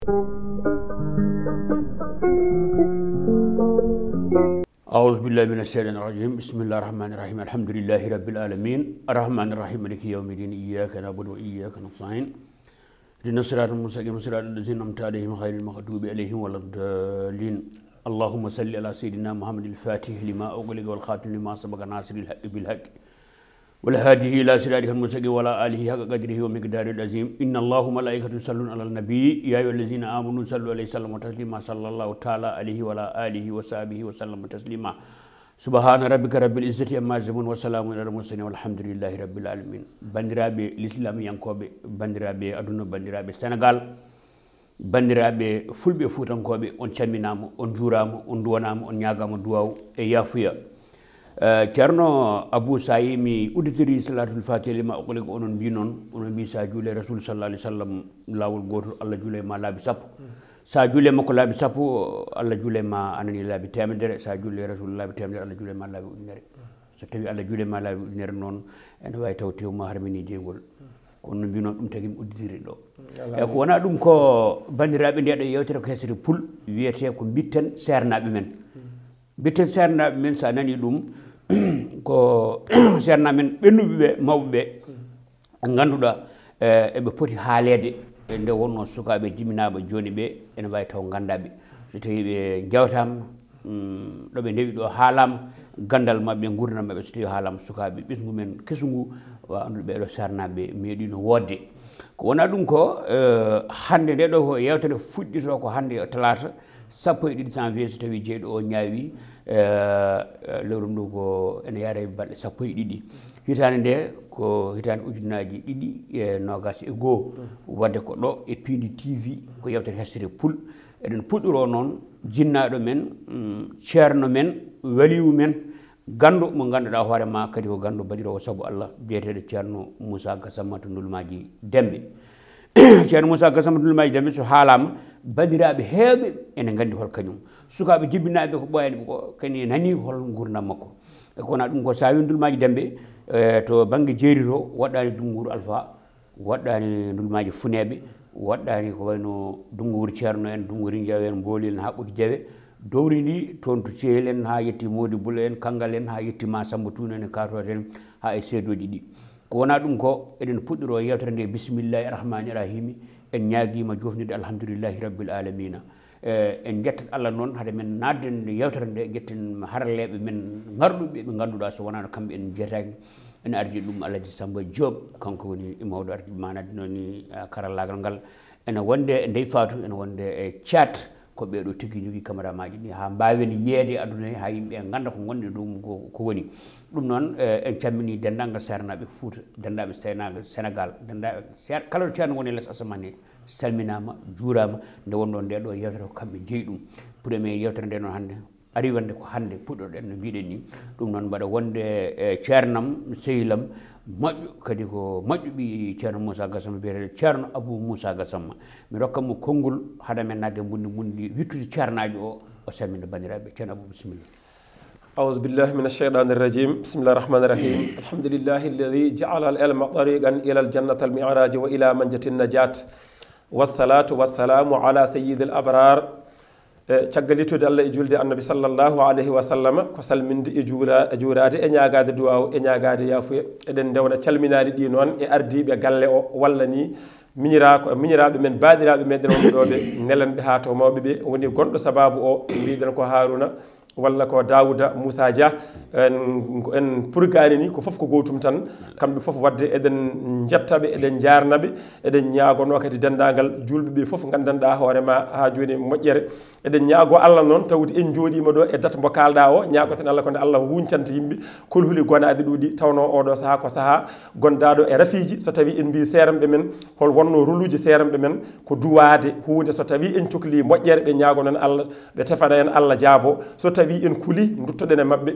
أعوذ بالله من الشيطان الرجيم بسم الله الرحمن الرحيم الحمد لله رب العالمين الرحمن الرحيم مالك يوم الدين إياك نعبد وإياك نستعين اهدنا الصراط المستقيم صراط الذين أنعمت عليهم غير المغضوب عليهم ولا الضالين اللهم صل على سيدنا محمد الفاتح لما أغلق والخاتم لما سبق ناصر الحق بالحق والهادي إلى صراطك المستقيم وعلى آله حق قدره ومقداره العظيم إن الله وملائكته يصلون على النبي يا أيها الذين آمنوا صلوا عليه وسلموا تسليما صلى الله تعالى عليه وعلى آله وصحبه وسلم تسليما سبحان ربك رب العزة عما يصفون وسلام على المرسلين والحمد لله رب العالمين bandiraɓe l'islam yankoɓe bandiraɓe aduna bandiraɓe sénégal bandiraɓe fulɓe fuutankoɓe on calminama on juurama on duwanama on ñagama duwaw e yafuya ceerno abou sayi mi auditori salatul fatih lima oqoli ko onon mbi noon onon mbi sa juule rasul sallallahu alaihi wasallam lawol gotol allah juule ma laabi sappo sa juule makko laabi sappo allah juule ma anani laabi temedere sa juule rasul laabi temedere allah juule ma laabi ujunere so tawi allah juule ma laabi ujunere noon ene wawi taw tewma harmini jeygol kono no mbi noon ɗum tagui mi auditori ɗo e ko wona ɗum ko bandiraɓe ndeɗo yewtere ko hesete pul wiyete ko bitten sernaɓe men bitten sernaɓe men sa nani ɗum ko serna men ɓennuɓeɓe mawɓeɓe ganduɗa eɓe poti haalede nde wonno sukaɓe jiminaɓe joni ɓe ene wawi taw gandaɓe so tawi ɓe jawtama ɗoɓe ndewi ɗo haalama gandal mabɓe gurdam mabɓe so tawi haalama sukaɓe ɓesgu men kesugu wa andude ɓeɗo sernaɓe meeɗino wodde ko wona ɗum ko hande nde ɗo ko yewtere fuɗɗito ko hande talata 12 janvier so tawi jeyɗo o ñaawi lewru ndu ko ene yaare balɗe 12 hitande nde ko hitande ujunaji ɗiɗi e nogas e goho wadde ko ɗo e Pindi TV ko yewtere hestere pul eɗen puɗɗoro noon jinnaɗo men ceerno men waliwu men gandu mo ganduɗa hoorema kadi ko gandu baɗirowo saabu Allah biyeteɗo ceerno Moussa Gassama to Ndulmaji Dembe ceerno Moussa Gassama to Ndulmaji Dembe so haalama bandiraɓe heewɓe ene gandi hol kañum sukaɓe jibbinaɓe ko ɓoyani ko kani nani hol gurdam makko e ko wona ɗum ko sa wi Ndulmaji Dembe to banggue jeeri to waɗɗani Dunguuru Alpha waɗɗani Ndulmaji Funeɓe waɗɗani ko wayno Dunguuru Ceerno en Dunguuru Jawe en Mbolil en ha Ɓoki Jawe dowri ndi toon to Cehel en ha yetti Modi Bulo en Kangal en ha yetti Massamba Tune en e Katote en ha e seedoji ɗi ko wona ɗum ko eɗen puɗɗoro yewtere nde bisimillahi rahmani rahimi en ñaaguima jofnide alhamdoulillahi rabbil alamina en jettat Allah noon haade men nadde nde yewtere nde jetten haraleɓe men garɗuɓe ɓe ganduɗa so wonano kamɓe en jeetaki en ardi ɗum Alaji Samba Diop kanko woni mawɗo ardi manade nooni karallagal ngal ene wonde e Ndeye Fatou ene wonde e Thiat ko ɓeɗo tigui jogui caméra maji ɗi ha mbawen yeede aduna he ha yimɓe ganda ko gonɗi ɗum ko woni ɗum noon en cammini dendagal sernaɓe Fouta dendaɓe Sénégal dendaɓe kala ɗo ceerno woni less asamane he salminama juurama nde wonɗo nde ɗo yewtere ko kamɓe jeeyi ɗum premier yewtere nde noon hande ari wonde ko hande puɗɗoɗen no mbiɗen ni ɗum noon mbaɗa wonde e ceernam sehilam moƴƴo kadi ko moƴƴuɓi ceerno Moussa Gassama biyeteɗo ceerno Abou Moussa Gassama mi rokkatmo konngol haade men nadde mundi wittude ceernaji o salmina bandiraɓe ceerno Abou bisimilla أعوذ بالله من الشيطان الرجيم بسم الله الرحمن الرحيم الحمد لله الذي جعل العلم طريقا إلى الجنة المعراج وإلى منجة النجاة والصلاة والسلام على سيد الأبرار caggalitude Allah e julde annabi sallallahu alayhi wa sallam ko salminde e juurade e ñaagade duwaw e ñaagade yafuya eɗen ndewna calminade ɗi noon e ardiɓe galle o walla ni miñiraɓe men baɗiraɓe meɗen wonɓe ɗoɓe nelanɓe ha to mawɓe ɓe woni gonɗo sababu o mbiɗen ko Haruna walla ko Daouda Moussa Dia en purgani ni ko foof ko gotum tan kamɓe foof wadde eɗen jettaɓe eɗen jarnaɓe eɗen ñaagono kadi dendagal julɓe ɓe foof gandanɗa hoorema ha joni moƴƴere eɗen ñaago Allah noon tawde en jooɗima ɗo e date mo kalɗa o ñaagoten Allah ko nde Allah wuncanta yimɓe kolhuli gonade ɗuɗi tawno oɗo saaha ko saaha gondaɗo e rafiji so tawi en mbi seramɓe men hol wonno roluji seramɓe men ko duwade hunde so tawi en cohli moƴƴere ɓe ñaago noon Allah ɓe tefana en Allah jaabo so tawi en kuli duttoɗen e mabɓe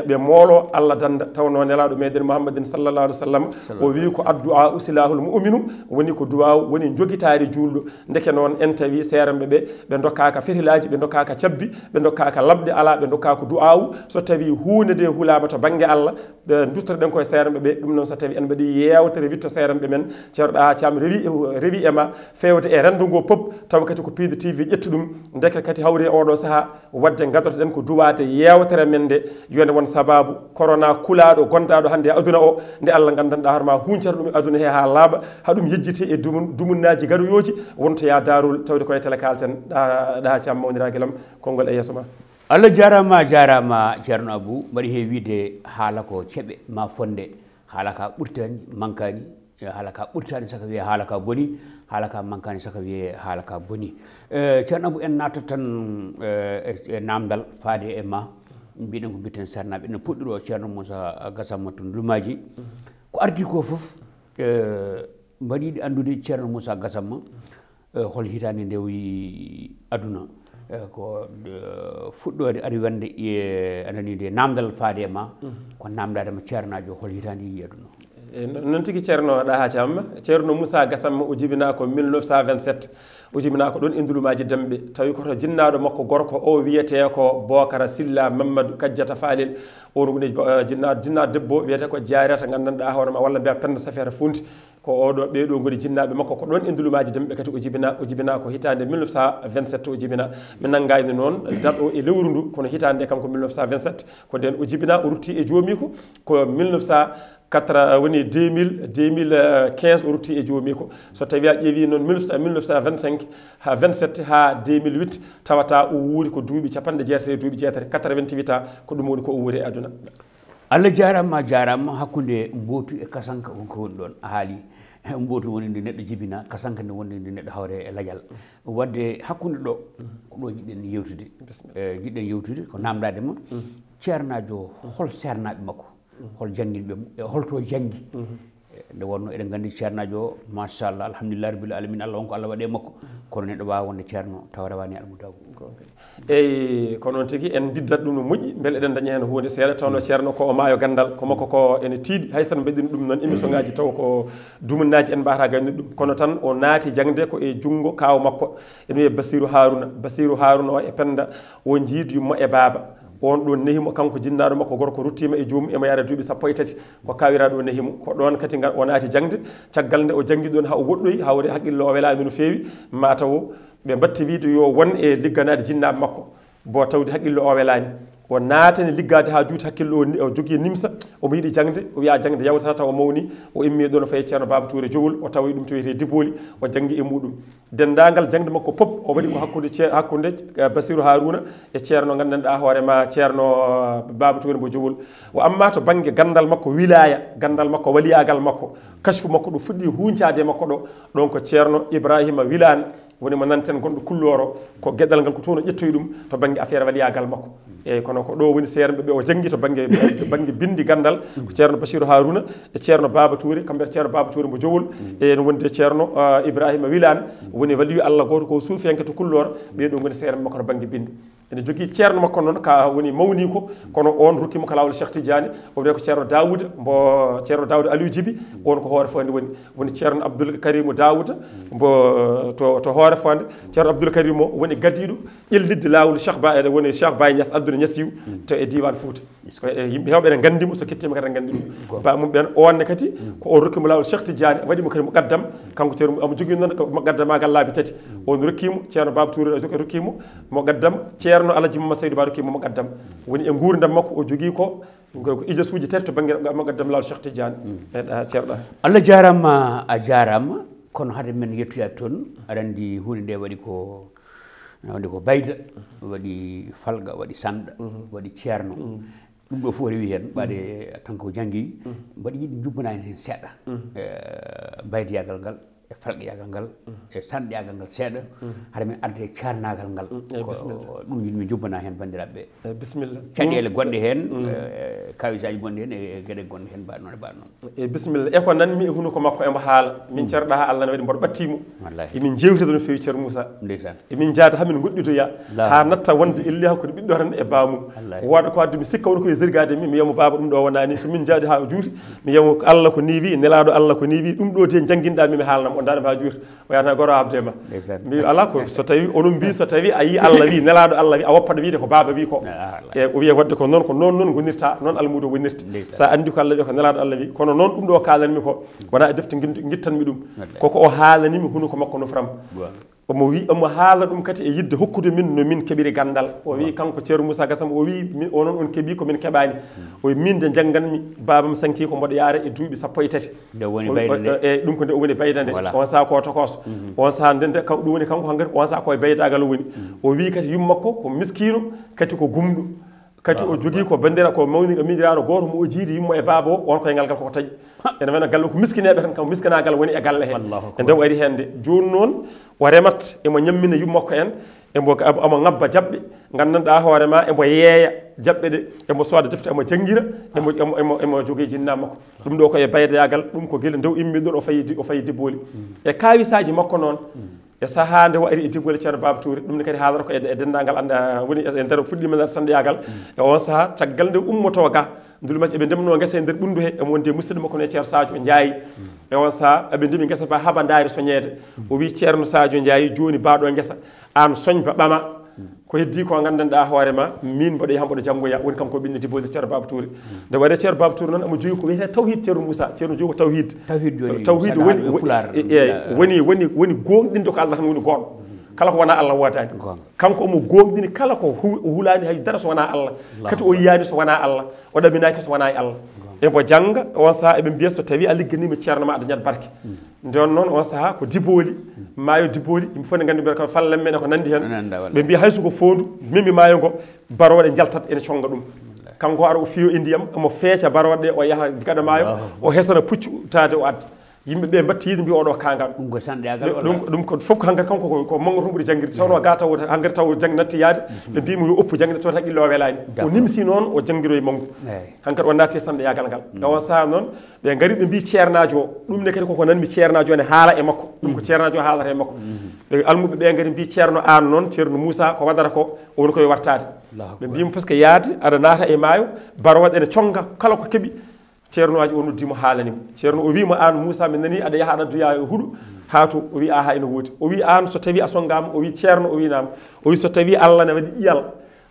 ɓe moolo Allah danda tawno nelaɗo meɗen Muhammadin sallallahu alaihi wasallam o wi ko addu'a usilahul mu'minu woni ko du'a woni jogitari julɗo ndeke noon en tawi seramɓe ɓe dokkaka fete sahilaji ɓe dokka ka cabbi ɓe dokka ka labɗe ala ɓe dokka ko du'awu so tawi hunde nde hulama to banggue Allah ɓe duttoɗen koye seeramɓe ɓe ɗum noon so tawi en mbaɗi yewtere witto seeramɓe men ceerno Daha Thiam rewi ema fewde e rendu ngo pop tawa kadi ko Pide TV ƴettu ɗum deke kadi hawri e oɗo saaha wadde gadotoɗen ko duwade yewtere men nde yonde won sababu corona kulaɗo gonɗaɗo hande e aduna o nde Allah gandanɗa hoorema huncata ɗum e aduna he ha laaɓa haɗum yejjite e dumunnaji gaɗoyoji wonto ya darul tawde koye télé kalten Daha Thiam mawniraguelam konngol e yeeso ma. Allah jarama ceerno Abou mbaɗi he wiide haala ko ceɓe ma fonde haala ka ɓurtani mankani haala ka ɓurtani saka wiye haala ka boni haala ka mankani saka wiye haala ka boni ceerno Abou en natat tan e namdal faade e ma mbiɗen ko mbitten sarnaɓe ene puɗɗiɗo ceerno Moussa Gassama to Ndumaji ko ardi ko foof mbaɗiɗi andude ceerno Moussa Gassama hol hitande ndewi aduna ko fuɗɗode ari wonde anani de namdal faade ma ko namdadema ceernajo hol hitande yi aduna noon tigui ceerno Daha Thiam ceerno Moussa Gassama o jibina ko 1927 o jibina ko ɗon e ndulumaji demɓe tawi koto jinnaɗo makko gorko o wiyete ko Bocara Silla Mamadou Kadiata Falel on woni jinnaɗo debbo wiyete ko Diarata gandanɗa hoorema walla mbiya Penda Safere Funti ko oɗo ɓeɗo goni jinnaɓe makko ko ɗon e ndulumaji demɓe kadi o jibina ko hitande 1927 o jibina mi nanggayno noon date o e lewru ndu kono hitande kam ko 1927 ko nden o jibina o rutti e joomi ko 2015 o rutti e joomi ko so tawi a ƴeewi noon 1925 ha 27 ha 2008 tawata o wuuri ko duuɓi capanɗe jeetati duuɓi jeetati 88 a ko ɗum woni ko o wuuri e aduna. Allah jarama hakkude mbootu e kasanka wonko woni ɗon a haali mbootu woni nde neɗɗo jibina kasanka nde woni nde neɗɗo hawre e ladial wadde hakkude ɗo ko ɗo jiɗɗen yewtude ko namdadema ceernajo hol sernaɓe makko hol jangguinɓe holto janggi nde wonno eɗen gandi ceernajo machallah alhamdulillah rabbil alamin Allah wonko Allah waɗe makko kono neɗɗo wawa wonde ceerno tawa rewani almudaw eyyi ko noon tigui en diddat ɗum no moƴƴi beele eɗen daña hen hunde seeɗa tawno ceerno ko o maayo gandal ko makko ko ene tiiɗi haysan mbeɗini ɗum noon émission ngaji taw ko dumunnaji en mbata gaynude ɗum kono tan o naati jangde ko e junggo kaw makko ene wiye Bassirou Harouna o e Penda o jiiduymo e baaba on ɗo nehimo kanko jinnaɗo makko gorko ruttima e joomum emo yaara duuɓi 13 ko kawiraɗo o nehimo ko ɗon kadi o naati jangde caggal nde o janggui ɗon ha o woɗɗoyi hawre haqqille o welani no feewi mataw ɓe batti wiide yo won e ligganade jinnaɓe makko bo tawde haqqille o welani o naatani liggade ha juuti hakkille o jogui nimsa omo yiiɗi jangde o wiya jangde yawtata taw o mawni o immi ɗon o fayi ceerno Baba Touré Diowol o tawi ɗum to wiyete Diboli o janggi e muɗum dendagal jangde makko pop o waɗi ko hakkude Bassirou Harouna e ceerno gandanɗa hoorema ceerno Baba Touré mo Diowol o amma to banggue gandal makko wilaya gandal makko waliyagal makko kashfu makko ɗo fuɗɗi huncade makko ɗo ɗon ko ceerno Ibrahima Wilane woni mo nanten gonɗo kulloro ko gueɗal ngal ko toon o ƴettoyi ɗum to banggue affaire waliyagal makko eyyi kono ko ɗo woni seerɓe ɓe o janggi to banggue bindi gandal ko ceerno Bassirou Harouna e ceerno Baba Touré kamɓe ceerno Baba Touré mo Diowol e no wonde ceerno Ibrahima Wilane woni waliyu Allah goto ko suufiyanke to kulloro ɓeɗo goni seerɓe makko to banggue bindi ene jogui ceerno makko noon ka woni mawni ko kono on rukkimo ko lawol Cheikh Tidiane o wiye ko ceerno Daouda mbo ceerno Daouda Aliou Djiby on ko hoore fonde woni ceerno Abdoul Karim Daouda mbo to hoore fonde ceerno Abdoul Karim o woni gadiɗo ƴellidde lawol woni Cheikh Baye Niass Abdoul Niassiw to e diwan Fouta yimɓe hewɓe ene gandimo so kettima kadi ene gandi ɗum bamum ɓen onne kadi ko on rokkimo lawol Cheikh Tidiane waɗimo kadi mo gaddam kanko ceerno omo jogui noon mo gaddamagal laabi tati on rokkimo ceerno Baba Touré rokkimo mo gaddam ceerno Alaji Mama Seydou Ba rokkimo mo gaddam woni e gurdam makko o jogui ko ijasuji tati to banggue mo gaddam lawol Cheikh Tidiane ceerɗa Allah jarama a jarama kono hade men yettoyade toon aɗa andi hunde nde waɗi ko bayda waɗi falga waɗi sanɗa waɗi ceerno ɗum ɗo fof rewi hen ɓaade tan ko janggi mbaɗi yiɗi jubbanaani hen seeɗa baydiyagal ngal e falqiyagal ngal e sanɗiyagal ngal seeɗa hade men arde e ceernagal ngal ko ɗum yimɓe jubbana hen bandiraɓe bisimilla caɗele gonɗe hen kawisaji gonɗe hen e gueɗe gonɗe hen mbaɗa noon e mbaɗa noon e bisimilla e ko nanmi e hunuko makko emo haala min ceerɗa ha Allah ne waɗi mboɗo ɓattimo emin jewtida no fewi ceerno Moussa ndeysan emin jaada hamin goɗɗitoya ha natta wonde illi hakkude ɓiɗɗo tan e bamum woɗa ko addu mi sikka woni koye zergade min mi yiyamo baba ɗum ɗo wonani so min jaadi ha juuti mi yiyamo Allah ko niwi nelaɗo Allah ko niwi ɗum ɗo de jangguinɗa mi haalnamo o dande ma juuta o yata goro abde ma mbi ala ko so tawi onon mbi so tawi a yi Allah wi nelaɗo Allah wi a woppat wiide ko baba wi ko e o wiye wadde ko noon gonirta noon almudo wonirta sa andi ko Allah wi ko nelaɗo Allah wi kono noon ɗum ɗo kalanmi ko wona e defte guittanmi ɗum koko o haalanimi huno ko makko no fram omo haala ɗum kadi e yidde hokkude min no min keɓiri gandal o wi kanko ceerno Moussa Gassama o wi onon on keeɓi komin keɓani o wi min de jangganmi babam sanki ko mboɗo yaara e duuɓi 13 e ɗum ko nde o woni bayda nde on saha ko tokoso on saha ndende ɗum woni kanko hankkadi on saha koye baydagal woni o wi kadi yummakko ko miskino kadi ko gumɗo kadi o jogui ko bandira ko mawni miñirano goto mo o jiidi yummo e baaba o on koye ngal gal koko taƴi ene wayno galle ko miskineɓe tan kam miskinagal woni e galle he e nde o ari hen de joni noon o remat emo ñammina yummakko en emo ngabba jaɓɓe gandanɗa hoorema emo yeeya jaɓɓe ɗe emo sooda defte emo jangguira emo jogui jinnama makko ɗum ɗo koye baydayagal ɗum ko guila ndew immi ɗon o fayi dibboli e kawisaji makko noon e saaha nde o ari e diggole ceerno Baba Touré ɗum ne kadi haalata ko e dendagal anda woni e nder fuɗɗima nder sandiyagal e on saaha caggal nde ummoto ga ndulmaji eɓe ndemno guesa e nder ɓundu he emo wonde musidɗo makko ne ceerno Sadio Ndiaye e on saaha eɓe ndemi guesa ba haaba daari soñede o wi ceerno Sadio Ndiaye joni baɗo guesa an soñba ɓama ko heddi ko gandanɗa hoorema min mboɗo yaha mboɗo janggoya woni kanko ɓinni dibbode ceerno Baba Touré nde waɗe ceerno Baba Touré noon omo jogui ko wiyete tawhid ceerno Moussa ceerno jogui ko tawhid woni gonɗinde ko Allah tan woni goɗɗo kala ko wona Allah wotani kanko omo gonɗini kala ko hulani hay dara so wona Allah kadi o yiyani so wona Allah o ɗaminaki so wona e Allah ebo jangga on saaha eɓe mbiya so tawi a ligganima ceerno ma aɗa ñat barke nden noon on saaha ko diboli maayo diboli yimɓe fof ne gandi mbiyata ko fallen men ko nandi hen ɓe mbiya hayso ko fondu mimi maayo ngo baroɗe jaltat ene conga ɗum kanko ara o fiyo e ndiyam omo feeca baroɗe ɗe o yaaha gaɗa maayo o hesana puccu tade o adda yimɓeɓe mbatti yiide mbi oɗo kangal ɗum ko fof ko hankkadi kanko ko mango tumɓuɗe jangguirde tawno ga taw hankkadi taw natti yaade ɓe mbimo yo oppu jangguirde taw haqqille o welani o nimsi noon o jangguiro e mangu hankkadi o natti sande yagal ngal e on saaha noon ɓe gari ɓe mbi ceernajo o ɗum ne kadi koko nanmi ceernajo ne haala e makko ɗum ko ceernajo o haalata e makko ɓe almuɓe ɓe gari mbi ceerno an noon ceerno Moussa ko waɗata ko o woni koye wartade ɓe mbimo par ce que yaade aɗa naata e maayo barowaɗe ene conga kala ko keeɓi ceerno aji o noddimo haalanimo ceerno o wima an Moussa mi nani aɗa yaha aɗa addoya e huuɗo haatu o wi a ha ene woodi o wi an so tawi a songama o wi ceerno o winama o wi so tawi Allah ne waɗi ƴiyal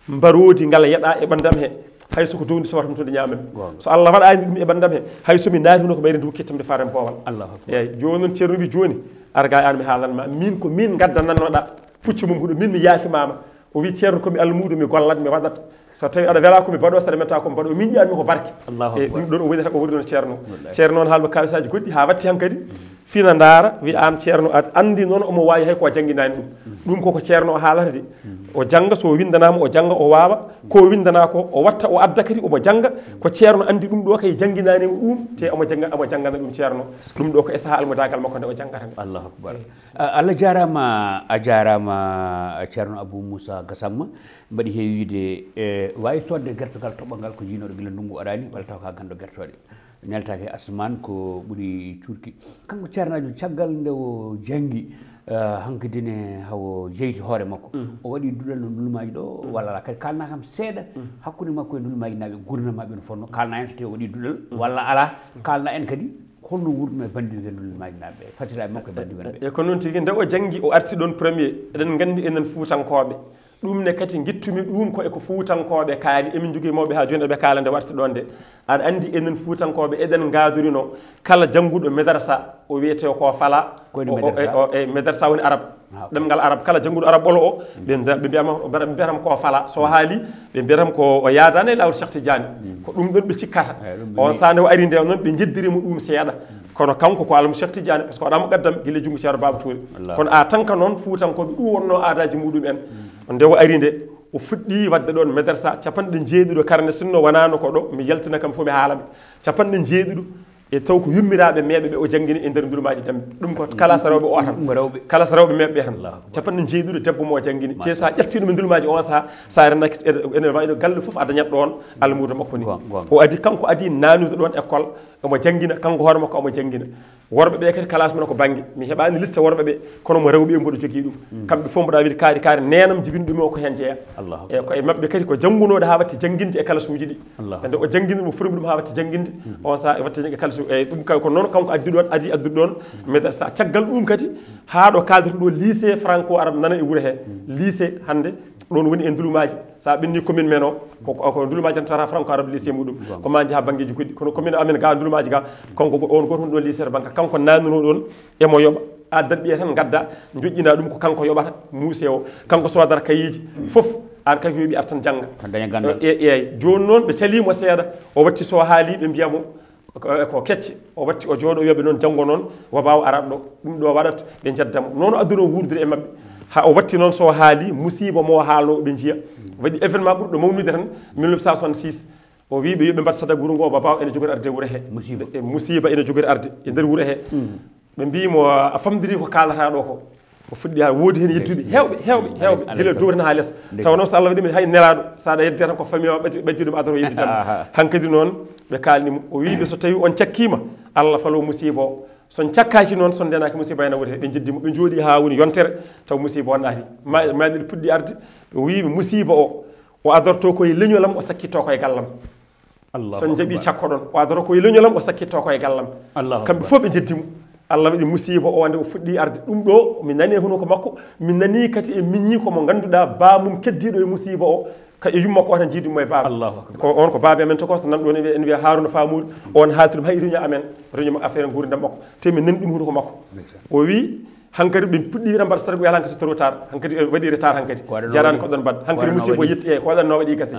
mbarodi ngal yeeɗa e ɓandam he hay soko dowdi tawatam to nde ñamen so Allah waɗani ɗum e ɓandam he hay somi naati huno ko mayri ndu kettamde faren poowal eyyi joni noon ceerno wi joni ara ga an mi haalanma min ko min gaddanannoɗa puccu mum huuɗo min mi yaafimama o wi ceerno komi almudo mi gollat mi waɗat so tawi aɗa wela komi baɗo saɗa metta komi baɗo min ƴanmi ko barke e ɗum ɗon o woni o woni ɗon ceerno ceerno noon haalma kawisaji goɗɗi ha watti hankkadi fina ndaara wi an ceerno aɗa andi noon omo wawi hay ko jangguinani ɗum koko ceerno o haalata de o jangga so windanama o jangga o wawa ko windana ko o watta o adda kadi omo jangga ko ceerno andi ɗum ɗo kay jangguinanimo ɗum te omo janggana ɗum ceerno ɗum ɗo ko e saaha almudagal makko nde o janggata Allahu akbar Allah jarama a jarama ceerno Abou Moussa Gassama mbaɗi heewi wiide wawi sodde guertogal toɓɓogal ko jinoɗo gila ndungu arani walla taw ka ganduɗo guertoɗe neltake asman ko ɓuuri curki kanko ceernajo caggal nde o janggi hankkadine hawo jeyti hoore makko o waɗi duɗal no ndulmaji ɗo walla ala kadi kalna kam seeɗa hakkude makko e ndulmaji naaɓe gurdamaɓe no fonno kalna en so tawi o waɗi duɗal walla ala kalna en kadi holno wurɗum e bandirgue ndulmaji naaɓe fatiraɓe makko e bandirgue ɓe e ko noon tigui nde o janggi o arti ɗon premier eɗen gandi enen Fuutankoɓe ɗum ne kadi guittumi ɗum ko eko Fuutankoɓe kaali emin jogui mawɓe ha joni eɓe kaala nde warti ɗon nde aɗa andi enen Fuutankoɓe eɗen gadorino kala jangguɗo médarsa o wiyete ko fala e médarsa woni arabe ɗemgal arabe kala jangguɗo arabe ɓolo o ɓe mbiyatama ko fala so haali ɓe mbiyatama ko o yadani e lawol Cheikh Tidiane ko ɗum ɗon ɓe cikkata on sa nde o ari nde noon ɓe jeddirimo ɗum seeɗa kono kanko ko alamu Cheikh Tidiane par ce que waɗama gaddam guila junggo ceerno Baba Touré kono a tanka noon Fuutankoɓe ɗum wonno aadaji muɗum en nde o ari nde o fuɗɗi wadde ɗon médarsa capanɗe jeeɗiɗo karne sinno wonano ko ɗo mi yaltina kam fof mi haalaɓe capanɗe jeeɗiɗo e taw ko yummiraɓe meeɓe ɓe o jangguini e nder ndulmaji dambe ɗum ko kala so rewɓe o tan kala so rewɓe meeɓe tan capanɗe jeeɗiɗo debbo mo jangguini te sa ƴettiɗum e ndulmaji on saaha sa renaki ene wayno galle foof a dañat ɗon almudo makko ni o adi kanko adi nanude ɗon école omo jangguina kanko hoore makko omo jangguina worɓe ɓe kadi classe mumen ko banggue mi heɓani liste worɓe ɓe kono mo rewɓe mboɗo jogui ɗum kamɓe fof mboɗa wiide kaari nenam jibini ɗum o ko hen jeeya e koye mabɓe kadi ko janggunoɗo ha watti janguinde e classe uji ɗi ande o janguinde mo formi ɗum ha watti janguinde on saaha watti e classe e ɗum kay ko noon kanko addi ɗon addude ɗon mais sa caggal ɗum kadi ha ɗo kaldata ɗo lycée franco arabe nana e wuuro he lycée hande ɗon woni e ndulumaji sa ɓenni commune men o ko ndulumaji tan tata franco arabe lycée muɗum ko ma jaaha banggueji goɗɗi kono commune amen ga ndulumaji ga kanko on goto woni ɗo lycée to banque kanko nannuno ɗon emo yoɓa addat ɓiye tan gadda joƴƴina ɗum ko kanko yoɓata muuse o kanko sodata kayiji foof an kay ko yoɓi ar tan jangga eyyi joni noon ɓe calimo seeɗa o watti so haali ɓe mbiyamo ko kecce o watti o jooɗo yoɓe noon janggo noon wabaw arabe ɗo ɗum ɗo waɗat ɓe jaddamo noon adduno wurdude e mabɓe ha o watti noon so haali musiba mo haalno ɓe jiiya waɗi événement ɓurɗo mawnude tan 1966 o wi ɓe yoɓe mbaɗa sadak wuuro ngo babaw ene jogori arde wuuro he musiba ene jogori arde e nder wuuro he ɓe mbimo a famdiri ko kalata ɗo ko o fuɗɗi ha woodi hen yettuɓe hewɓe guila dow tan ha less taw noon so Allah waɗimi hay nelaɗo saɗa yeddete tan ko famille o ɓaddi ɗum adoro yeddi tan hankkadi noon ɓe kalnimo o wiɓe so tawi on cakkima Allah falo musiba o son cakkaki noon son ndenaki musiba ene wuuri he ɓe jeddimo ɓe jooɗi ha woni yontere taw musiba on naati maɗiɗi puɗɗi arde o wiɓe musiba o adorto koye leñolam o sakkitto koye gallam son jaaɓi cakko ɗon o adoro koye leñolam o sakkitto koye gallam kamɓe fof ɓe jeddimo Allah waɗi musiba o nde o fuɗɗi arde ɗum ɗo mi nani huno ko makko mi nani kadi e miñi komo ganduɗa bamum keddiɗo e musiba o ka e yumma ko tan jiidimo e baba ko on ko baba amen to ko so nan ɗon en wiya Haruna Famoud on haalti ɗum hay réunion amen réunion affaire gurdam makko te mi nani ɗum huno ko makko o wi hankadi ɓe puɗɗi tan mbaɗa sargo hankadi so trop tard hankadi waɗi retard hankadi jarani ko ɗon mbaɗa hankadi musiba o yetti e ko waɗanno waɗi gasi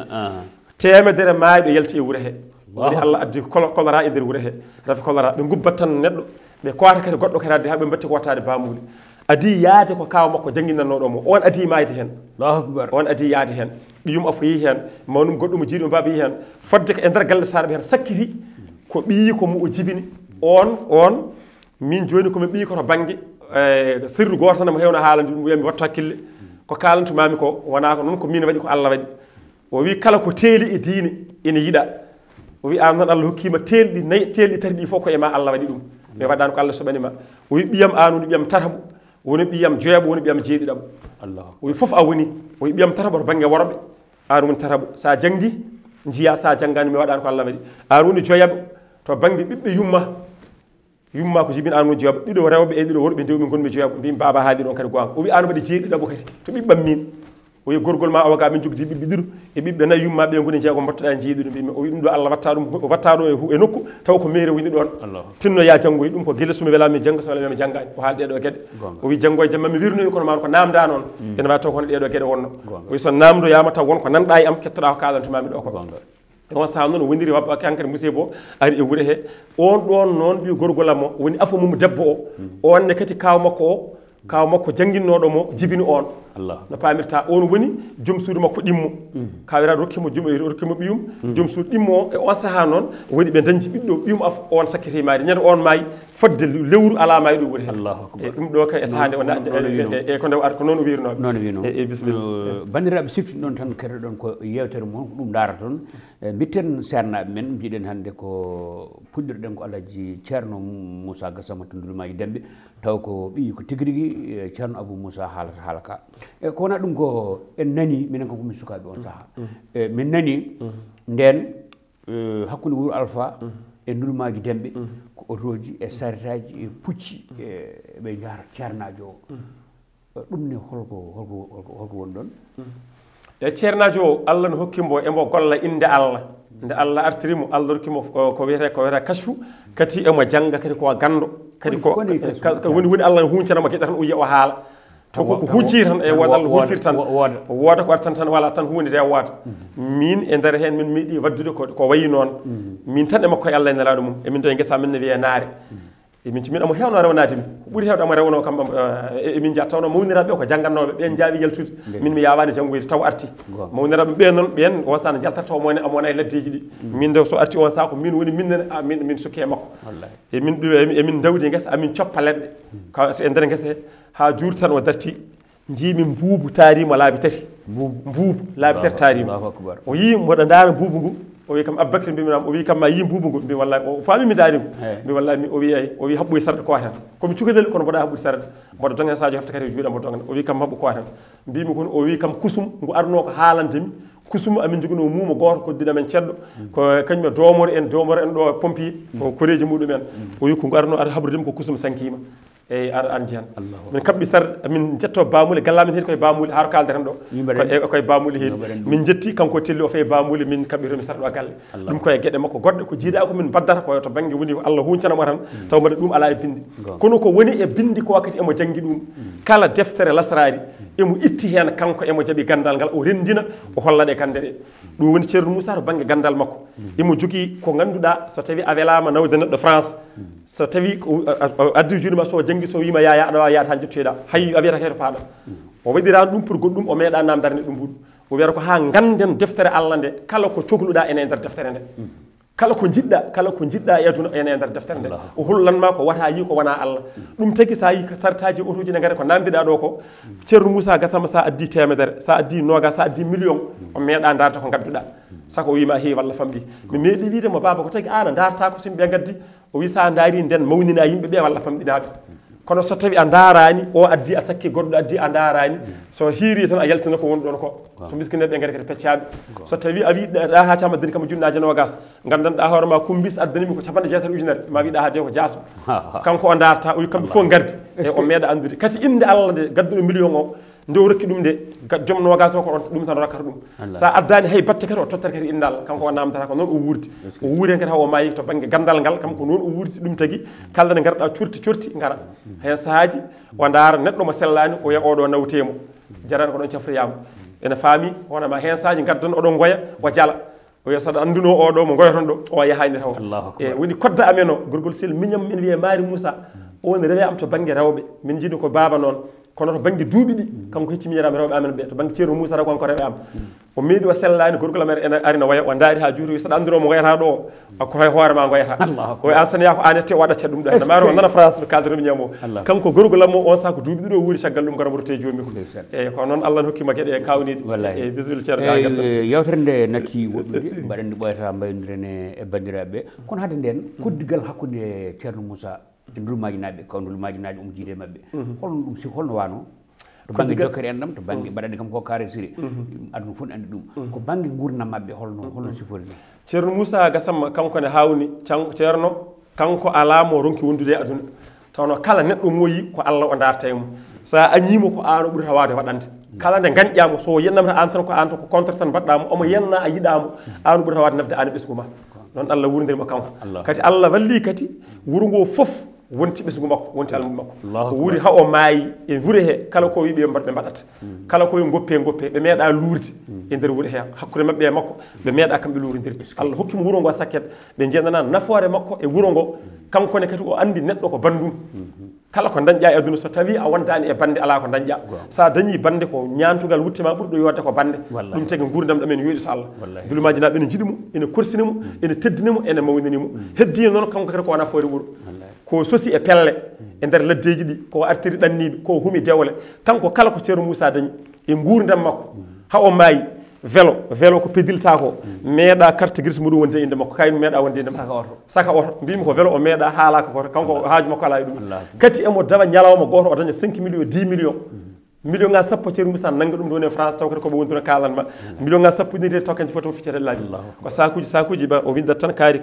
temedere maayi ɓe yalti e wuuro he waɗi Allah addi choléra e nder wuuro he rafi choléra ɓe gubbat tan neɗɗo ɓe kowata kadi goɗɗo kadi addi ha ɓe mbatti ko wattade bamude adi yaade ko kaw makko janguinannoɗo mo on adi mayde hen on adi yaade hen ɓiyum afo yi hen mawnum goɗɗum jiiɗum baba yi hen fodde ko e nder galle sarɓe hen sakkiti ko ɓiyi ko mo o jibini on min joni komi ɓiyi koto banggue sirru goto tan mo hewno haalande ɗum wiyami wattu hakkille ko kalantumami ko wona ko noon ko min waɗi ko Allah waɗi o wi kala ko teeli e diine ene yiɗa o wi an noon Allah hokkima teelɗi nayyi teelɗi tati ɗi fof ko e ma Allah waɗi ɗum mi waɗano ko Allah soɓanima o wi ɓiyam an woni ɓiyam tataɓo woni ɓiyam joyaɓo woni ɓiyam jeeɗiɗaɓo o wi foof a woni o wi ɓiyam tataɓo to banggue worɓe an woni tataɓo sa janggi jiiya sa janggani mi waɗano ko Allah waɗi an woni joyaɓo to banggue ɓiɓɓe yumma ko jibini an woni joyaɓo ɗiɗo rewɓe e ɗiɗo worɓe ndew min gonmi joyaɓo mbimi baba haali ɗon kadi gonga o wi an waɗi jeeɗiɗaɓo kadi to ɓiɓɓam min o wi gorgol ma awaga min jogdi ɓiɓɓe ɗiɗo e ɓiɓɓe nayi yumma ɓe goni jeego mbattoɗa jeeɗiɗo mbimi o wi ɗum ɗo Allah watta ɗum o watta ɗo e nokku taw ko mairie woni ɗon tinno ya janggoy ɗum ko guila somi welami jangga so welami janggani o haali ɗeɗo gueɗe o wi janggo e jamma mi wirnoyi kono ma ko namda noon ene wawi taw kono ɗeɗo gueɗe wonno o wi so namdoyama taw wonko nanɗa e am kettoɗa ko kalantumami ɗo ko e on saha noon o wondiri wabɓe kankadi musiba o ari e wuuro he on ɗon noon ɓi gorgolam o woni afa mum debbo o onne kadi kaw makko janguinnoɗo mo jibini on no pamirta on woni joom suudu makko ɗimmo kawiraɗo rokkimo ɓiyum joom suudu ɗimmo o e on saaha noon woni ɓe dañji ɓiɗɗo ɓiyum af on sakkiti maade ñande on maayi fodde lewru ala maayi ɗo wuuri he e ɗum ɗo kay e saaha nde ko nde ar ko noon o wirnoɓe e bisimilla bandiraɓe sifti ɗon tan keɗoɗon ko yewtere moon ko ɗum darata toon bitten sernaɓe men mbiɗen hannde ko puɗɗirɗen ko Alaji Ceerno Moussa Gassama to Ndouloumaji Demɓe taw ko ɓiyi ko tigui rigui Ceerno Abou Moussa haalata haala ka e ko wona ɗum ko en nani minen kam komin sukaɓe on saaha min nani nden hakkude wuuro Alpha e Ndouloumaji Demɓe ko otoji e saretaji e pucci ɓe jara ceernajo o ɗum ne holko woni ɗon e ceernajo o Allah no hokkimo emo golla inde Allah nde Allah artirimo Allah rokkimo ko wiyete kashfu kadi emo jangga kadi ko gando kadi ko woni Allah huncanamo gueɗe tan o yiya o haala to ko huccir tan e woda Allah huccir tan wooda ko artan tan wala tan hunde de wooda min e nder hen min meeɗi waddude ko wayi noon min tan e makko e Allah e nelaɗo mum emin to guesa min ne wiye naare emin amo hewno rewnade min ko ɓuuri hewde amo rewno kam emin jaa tawno mawniraɓe ko janggannoɓe ɓen jaawi yaltude min mi yawani janggoyde taw arti mawniraɓe ɓe noon ɓen on saan jaltata taw amon e laddeji ɗi min nde so arti on sako min woni minnene min sukki e makko emin dawdi guesa amin coppa leɗɗe e nder guesa he ha juurti tan o darti jiimi mbuubu taarimo laabi tati mbuubu laabi tati taarimo o yi mboɗo ndaara mbuubu ngu o wi kam Aboubacry mbimam o wi kam ma yi buubu ngol mbi wallahi o faami mi daari mbi wallahi o wi ay o wi habɓoye sarde ko tan komi cukalel kono mboɗa habɓude sarde mboɗo dongen Sadio hefta kadi juuɗe mbo dongen o wi kam habɓu ko tan mbimi kono o wi kam kusum ngu arno ko haalandemi kusum amin joguino muuma goto koddiɗo men cedɗo ko kañum e domoro en ɗo pompier ko koreji muɗumen o wi ko ngu arno ara habrudemi ko kusum sankima eyyi ar an jeyan min kabɓi sarde min jetto bamule gallamen heedi koye bamule haaro kaldeten ɗo koye bamule heedi min jetti kanko telli o faye bamule min kaɓɓitomi sarde ɗo galle ɗum koye gueɗe makko goɗɗe ko jiiɗa ko min baddata ko to banggue woni ko Allah huncanamo tan taw mbaɗa ɗum ala e bindi kono ko woni e bindi ko wakkati emo jangui ɗum kala deftere lasrari emo itti hen kanko emo jaaɓi gandal ngal o rendina o hollaɗe kande ɗe ɗum woni ceerno Moussa to banggue gandal makko emo jogui ko ganduɗa so tawi a welama nawde neɗɗo France so tawi addi juuɗe ma so jangui so wima yaya aɗa wawi yaade han jettoyɗa hay a wiyata kayto paaɗa o waɗirani ɗum pour goɗɗum o meeɗa namdare neɗɗo mbuɗum o wiyata ko ha ganden deftere Allah nde kala ko cohluɗa ene e nder deftere nde kala ko jiɗɗa e aduna ene e nder deftere nde o hullanma ko wata yi ko wona Allah ɗum tagui sa yi sartaji autoji ne gaari ko namdiɗa ɗo ko ceerno Moussa gasama sa addi temedere sa addi noga sa addi million o meeɗa darta ko gadduɗa sako o wima heewi walla famɗi mi meeɗi widemo baba ko tagui an darta ko simɓe gaddi o wi sa daari nden mawnina yimɓeɓe walla famɗinaɓe kono so tawi a darani o addi a sakki goɗɗo addi a darani so hiiri tan a yaltina ko woni ɗon ko so miskineɓe gaari kadi peccaɓe so tawi a wi ɗa ha cama addani kam junnaji nogas gandanɗa hoorema kumbis addanimi ko capanɗe jeetati ujunere ma wiɗa ha de ko jaasu kanko o darta o wi kamɓe fof gardi e o meeɗa andude kadi inde Allah nde gadduɗo million o nde o rokki ɗum nde joom nogas o ko ɗum tan rokkata ɗum sa addani hay batte kadi o tottata kadi inde Allah kanko o namdata ko noon o wuurdi o wuuri hen kadi haw o maayi to banggue gandal ngal kam ko noon o wuurdi ɗum tagui kala nde garɗa curti gara hen saahaji o daara neɗɗo mo sellani o wiya oɗo nawtemo jarani ko ɗon cafroyama ene faami wonama hen saahaji gaddan oɗon goya o jala o wiya saɗa anduno oɗo mo goyaton ɗo o yahani taw e woni kodda amen o gorgol sel miñam min wiye Mari Moussa on rewe am to banggue rewɓe min jiiɗi ko baba noon kono to banggue duuɓi ɗi kanko hecci miñirama rewɓe amen ɓe to banggue ceerno Moussa taw kanko rewe am o meeɗi o sellani gorgol amen ene arina waya o daari ha juuti saɗa anduno mo goyata ɗo ko hay hoorema goyata o an saniya ko an ette o waɗatte ɗum ɗo maro o nana France ɗo kaldotomi ñamo kanko gorgol am o on sako duuɓi ɗiɗo wuuri caggal ɗum garam rote jomum ko eyyi ko noon Allah hokkima gueɗe kawniɗe eyyi bisimilla ceerno yewtere nde natti woɗɗude mbaɗen ndi ɓoyata mbayodiren e bandiraɓeɓe kono hade nden koddigal hakkude ceerno Moussa e ndulmaji naɓe kaw ndulmaji naɓe omo jiide mabɓe holno ɗum si holno wano to banggue jokkere en ɗam to banggue mbaɗani kam ko kaare siri aduna fof ne andi ɗum ko banggue gurdam mabɓe holno sifori ni ceerno Moussa gasam kanko ne hawni ceerno kanko ala mo ronki wondude e aduna tawno kala neɗɗo moyi ko Allah o darta e mum sa añimo ko an o ɓuurata wawde waɗande kala nde gañƴama so yennamata an tan ko contre tan mbaɗɗamo omo yenna a yiɗamo an o ɓuurata wawde nafde an e ɓesgu ma noon Allah wurdirima kanko kadi Allah walli kadi wuuro ngo foof wonti ɓesgu makko wonti almuɓe makko ko wuuri ha o maayi e wuure he kala ko wiɓe ɓe mbaɗata kala koye goppe ɓe meeɗa luurde e nder wuure he hakkude mabɓe e makko ɓe meeɗa kamɓe luurodirde Allah hokkimo wuuro ngo sakket ɓe jeenana nafoore makko e wuuro ngo kankone kadi o andi neɗɗo ko bandum kala ko dañƴa e aduna so tawi a wontani e bande ala ko dañƴa sa dañi bande ko ñantugal wuttima ɓurɗo yodde ko bande ɗum tagui gurdam ɗamen yooɗi so Allah dulumaji naɓe ene jiiɗi mo ene korsini mo ene teddini mo ene mawnini mo heddi noon kanko kadi ko wona foore wuuro ko sosi e pelle e nder laddeji ɗi ko artiri ɗanniɓe ko humi dewle kanko kala ko ceerno Moussa dañi e gurdam makko ha o maayi vélo ko pedilta ko meeɗa carte grise muɗum wonde inde makko kayno meeɗa wonde inde makko saka oto mbimi ko vélo o meeɗa haalaka koto kanko haaju makko ala e ɗum kadi emo dawa ñalawma goto o daña 5 millions 10 millions million nga sappo ceerno Moussa nanga ɗum ɗo woni e France taw kadi koɓe wontuno kalanma million nga sappo ɗiɗi taw kanti foto ficcete laabi ko sakuji ba o windat tan kaari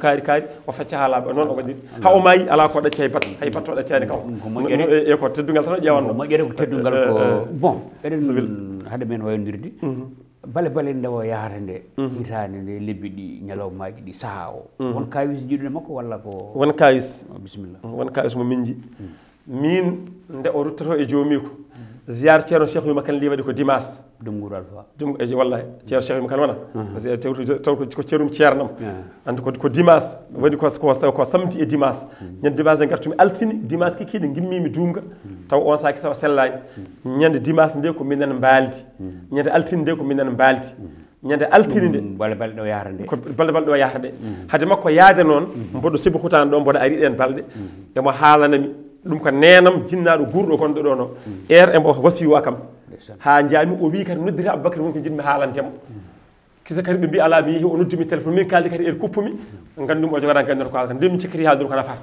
o fecca haalaɓe noon o waɗiri ha o maayi ala ko ɗacci hay batte o ɗaccani kanko e ko teddungal tan o ƴewanno moƴƴere ko teddungal ko bon eɗen haade men wayodirde bale nde o yahata nde hitande nde lebbi ɗi ñalawmaji ɗi saaha o won kawis jiɗude makko walla ko won kawis bisimilla won kawis mo min ji min nde o ruttoto e joomi ko ziar ceerno Cheikh Yuma kan li waɗi ko dimas Dumgour Alpha wallahi ceerno Cheikh Yuma kan wona taw ko ceerum ceernam andi ko dimas waɗi ko samedi e dimas ñande dimas nde gartumi altini dimas kikiɗe gimmimi duumga taw on saki sawa sellani ñande dimas nde ko minen mbaldi ñande altini nde ko minen mbaldi ñande altini nde balɗe ɗo yahata nde ko balɗe ɗo yahata ɗe haade makko yaade noon mboɗo sibo hutano ɗo mboɗo ari ɗen balɗe emo haalanami ɗum ko nenam jinnaɗo gurɗo gonɗo ɗo no emo wasiyo kam ha jaami o wi kadi noddiri Aboubacry woni ko jiɗmi haalantemo kisa kadi ɓe mbi ala mi yeehi o noddimi téléphone min kaldi kadi en kuppumi gandumi o jogata gandon ko alata nde min cikkati haalduru ko nafata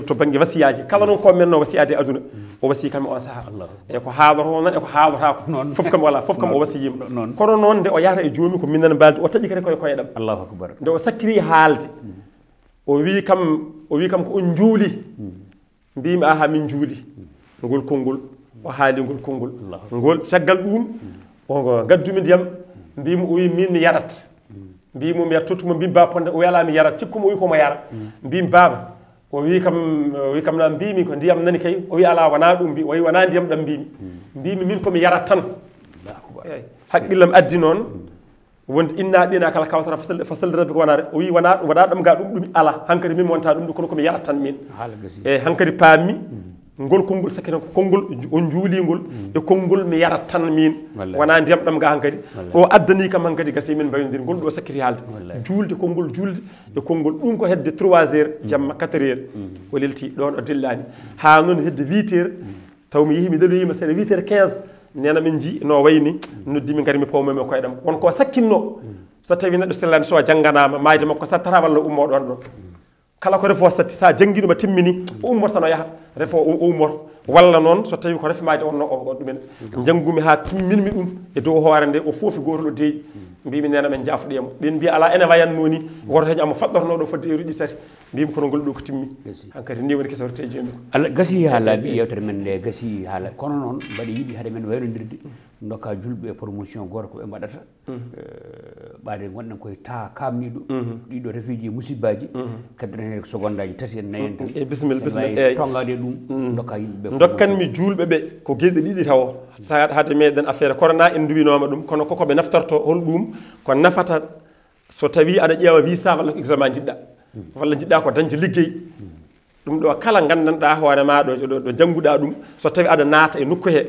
to banggue wasiyaji kala noon ko menno wasiyade aduna o wasi kam on saaha e ko haaloto noon e ko haalotako foof kam wala foof kam o wasiyima kono noon nde o yahata e joomi ko minnana mbaldi o taƴi kadi koye koyeɗam allahu akbar nde o sakkiri haalde o wi kam ko on juuli mbimi aha min juuli ngol konngol o haali ngol konngol ngol caggal ɗum o gaddumi ndiyam mbimi o wi min mi yarat mbimo mi tottuma mbimi ba ponde o wiyala mi yarat cikkuma o wi komo yara mbimi baba o wi kam na mbimi ko ndiyam nani kay o wi ala wona ɗum mbi o wi wona ndiyam ɗam mbimi min komi yarat tan haqqillam addi noon wonde inna ɗina kala kawsara fasalde rabbi ko wonare o wi waɗa ɗam ga ɗum ala hankkadi min wonta ɗum ɗo kono komi yarat tan min eyyi hankkadi paammi ngol konngol sakkina ko konngol on juuligol e konngol mi yarat tan min wona ndiyam ɗam ga hankkadi o addani kam hankkadi gasi min mbayodir ngol ɗo sakkiti haalde juulde konngol juulde e konngol ɗum ko hedde 3 heures jamma 4 heures o lelti ɗon o dillani ha noon hedde 8 heures taw mi yeehi mi daloyima seeɗa 8 heures 15 nena min ji no wayni noddimi gari mi pawmami koyeɗam wonko sakkinno so tawi neɗɗo sellani so jangganama mayde makko sattata walla ummo ɗon ɗon kala ko refo satti sa jangguinoma timmini o ummoto tan o yaaha refo o ummoto walla noon so tawi ko refimade onno o ɗumen janggumi ha timminmi ɗum e dow hoore nde o foofi gotol o deeƴi mbimi nena men jaafoɗiyamo ɓen mbiya ala ene wayanno ni woto heeƴo amo faɗɗornoɗo fodde heure ɗi tati mbimi kono ngol ɗo ko timmi hankkadi ni woni kesawrete joomum Allah gasi ha laaɓi yewtere men nde gasi haala kono noon mbaɗa yiiɗi haade men waynodirde dokka julɓe promotion goto ko ɓe mbaɗata ɓaade gonɗen koye ta kamniɗo ɗiɗo refiji musibbaji kadduɗen hen seconde aji tati en nayi en tan bisimilla eyyi tongade ɗum dokka yimɓeɓe dokkanmi julɓe ɓe ko gueɗe ɗiɗi taw haade meɗen affaire corona en duwinoma ɗum kono kokoɓe naftorto hol ɗum ko nafata so tawi aɗa ƴeewa visa walla ko examen jiɗɗa walla jiɗɗa ko dañde liggey ɗum ɗo kala gandanɗa hoore ma ɗo jannguɗa ɗum so tawi aɗa naata e nokku he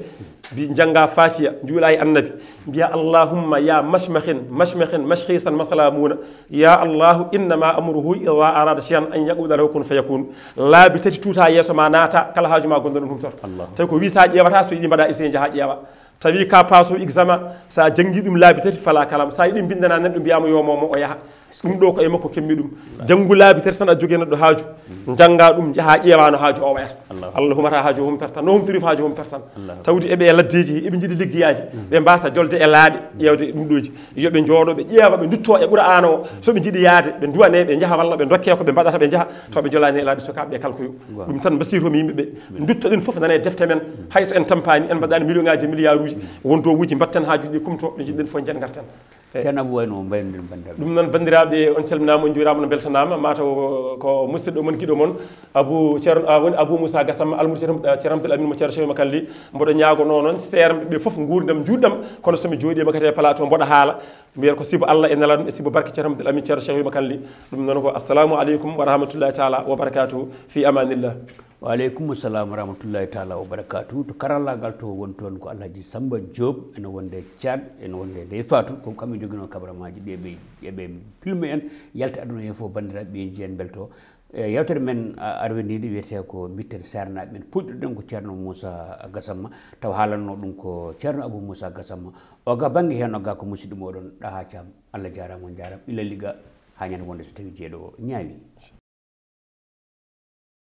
mbi jangga fatiya juula e annabi mbiya allahumma ya mashmahin mashkhisan masalamuna ya allahu innama amruhu idha arada shay'an an yaquda lahu kun fayakun laabi tati tuuta yeeso ma naata kala haaju ma gonɗo ɗum humtoto tawi ko wi sa ƴeewata so yiɗi mbaɗa essayé jaha ƴeewa tawi ka passo examen sa jangi ɗum laabi tati fala kalam sa yiɗi bindana neɗɗo mbiyama yomomo o yaaha ɗum ɗo ko e makko kemmi ɗum janngu laabi tati tan a jogui neɗɗo haaju jangga ɗum jaaha ƴeewano haaju o wayata allah humata haaju humtata tan no humtori haaju humtata tan tawde eɓe e laddeji eɓe jiiɗi liggiyaji ɓe mbasa jolde e laaɗe ƴewde ɗum ɗoji yoɓe jooɗo ɓe ƴeewa ɓe dutto e ɓuura an o soɓe jiiɗi yaade ɓe duwane ɓe jaaha walla ɓe dokke ko ɓe mbaɗata ɓe jaaha taw ɓe jolani e laaɗe sokaɓe ɓe kalkoyo ɗum tan basirtomi yimɓeɓe dutto ɗen foof nana e defte men hayso en tampani en mbaɗani million ngaji milliard uji wonto wuji mbatten haajuji ɗi kumto ɓe jiɗɗen fof jen garten ceerno Abou wayno mbaynodir bandiraɓe ɗum noon bandiraɓe on calminama on juurama no beltanama mataw ko musidɗo mon guiɗo moon woni Abou Moussa Gassama almudo ceerno Abdoul Amin mo ceerno Cheikh Makalli mboɗo ñaagono noon seeremɓe ɓe foof gurdam juɗɗam kono somi jooɗima kadi e plateau mboɗo haala mbiyata ko sibo Allah e nela ɗum e sibo barke ceerno Abdoul Amin ceerno Cheikh Makalli ɗum noon ko assalamu aleykum wa rahmatullahi taala wa barakatuhu fi amanillah waaleykum salam wa rahmatullahi taala wa barakatuh to karallagal to woni toon ko Alhaji Samba Diop ene wonde Thiad ene wonde Ndeye Fatou ko kamɓe joguino kabaramaji ɗeɓe filme en yalta aduna hen fof bandiraɓe ɓe jiyen belto yewtere men arwenide wiyete ko bitten sarnaɓe men puɗɗiɗen ko ceerno Moussa Gassama taw haalanno ɗum ko ceerno Abou Moussa Gassama o ga banggue hen o ga ko musidɗo moɗon ɗaha Thiam Allah jarama on jarama ɓilla ligga ha ñande wonde so tawi jeeɗo o ñaami